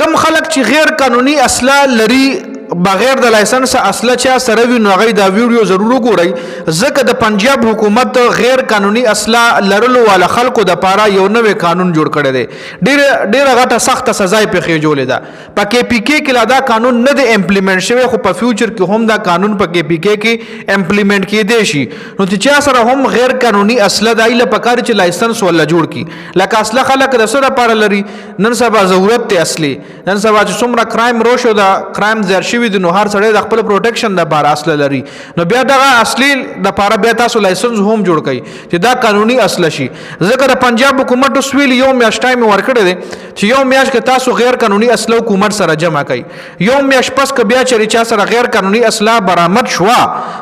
کم خلک چې غیر قانوني اسلحه لري بغیر د لایسنس اصله چا سره وي نو هغه دا ویډیو ضرور وګورئ ځکه د پنجاب حکومت غیر قانوني اسلحه لرلو والا خلکو د پاره یو نوې قانون جوړ کړی دی ډیره غټه سخته سزا یې پخې جوړې ده په کې پی کې کې دا قانون نه دی امپلیمنٹ شوی خو په فیوچر کې هم دا قانون په کې پی کې کې امپلیمنٹ کېدی شي نو چې چا سره هم غیر قانوني اسلحه د ایله پکار چې لایسنس ولا جوړ کی لکه اسلحه خلک د سره لپاره لري نن سبا ضرورت ته اصلي نن سبا چې څومره کرایم روشو دا کرایم زیات شوی دی نو هر سړی د خپل پروټیکشن د لپاره اسلحه لري نو بیا دغه اصلي د لپاره بیا تاسو لایسنس هم جوړ کړئ چې دا قانوني اسلحه شي ځکه د پنجاب حکومت وسویل یو میاشت ټایم ورکړی دی چې یو میاشت کې تاسو غیر قانوني اسلحه حکومت سره جمع کړئ یو میاشت پس که بیا چېرې چا سره غیر قانوني اسلحه برآمد شوه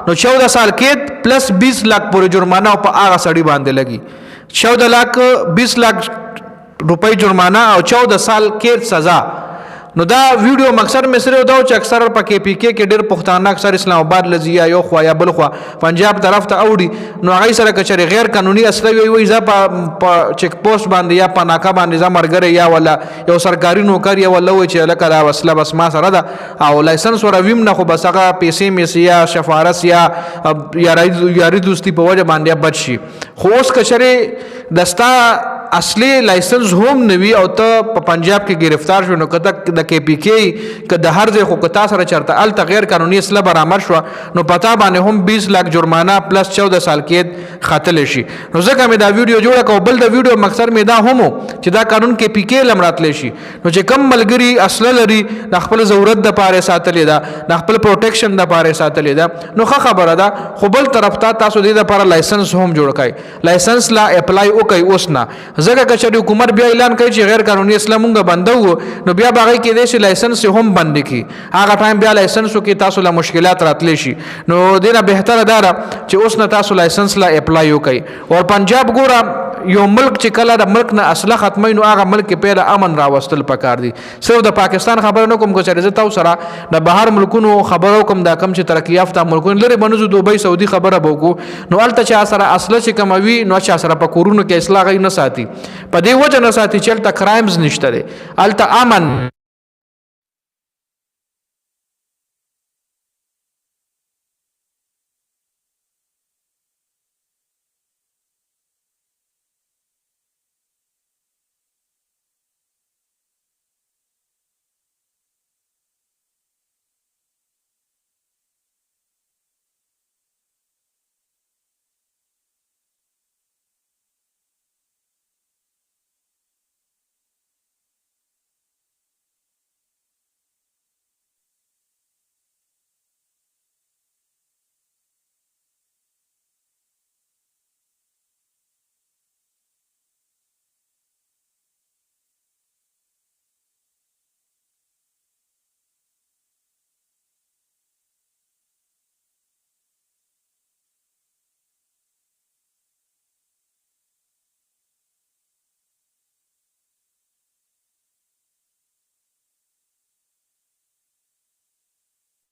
نو 14 سال کې پلس 20 लाख پورې جرمانه په هغه سړي باندې لګي 14 लाख 20 लाख روپۍ جرمانه او 14 سال کې سزا نو دا ویډیو مقصد مې سره دا چې اکثر په کې پی کې کې ډېر پښتانه اکثر اسلام آباد لزیا یو خو یا بل خو پنجاب طرف ته اوړي نو هغه سره کچره غیر قانوني اسلحه وي ځا په چیک پوسټ باندې یا په ناکا باندې ځا مرګره یا ولا یو سرکاري نوکر یا ولا وي چې لکه دا وسله بس ما سره ده او لایسنس ور ویم نه خو بس هغه پیسې مې یا شفارس یا یاري دوستی په وجه باندې بچ شي خو اوس کچره دستا اصلي لایسنس هم نوي او ته په پنجاب کې گرفتار شو نو کته د کې پی کې که د هر ځای خو کتا سره چرته ال غیر قانوني اسلحه برآمد شو نو پتا باندې هم 20 लाख جرمانه پلس 14 سال کې خاتل شي نو ځکه مې دا ویډیو جوړه کو بل د ویډیو مقصد مې دا هم چې دا قانون کې پی کې لمراتل شي نو چې کم ملګری اسلحه لري د خپل ضرورت د پاره ساتلې ده د خپل پروټیکشن د پاره ساتلې ده نو ښه خبره ده خو بل طرف ته تاسو د لپاره لایسنس هم جوړ کړئ لایسنس لا اپلای وکړئ اوس نه ځکه چې حکومت بیا اعلان کوي چې غیر قانوني اسلام موږ بندو نو بیا باغی کې د لایسنس هم بند کی هغه ټایم بیا لایسنس کې تاسو له مشکلات راتلی شي نو دینه بهتره ده چې اوس نه تاسو لایسنس لا اپلای وکړئ او پنجاب ګوره یو ملک چې کله د ملک نه اصله ختمي نو هغه ملک کې پیله امن راوستل پکار دي صرف د پاکستان خبر نه کوم کو چې تاسو سره د بهر ملکونو خبرو کوم دا کم چې ترقی یافته ملکونه لري بنځو دوبۍ سعودي خبره بوکو نو الته چې سره اصله چې کموي نو چې سره په کورونو کې اصلاح غي نه ساتي په دې وجه نه ساتي چې الته کرایمز نشته الته امن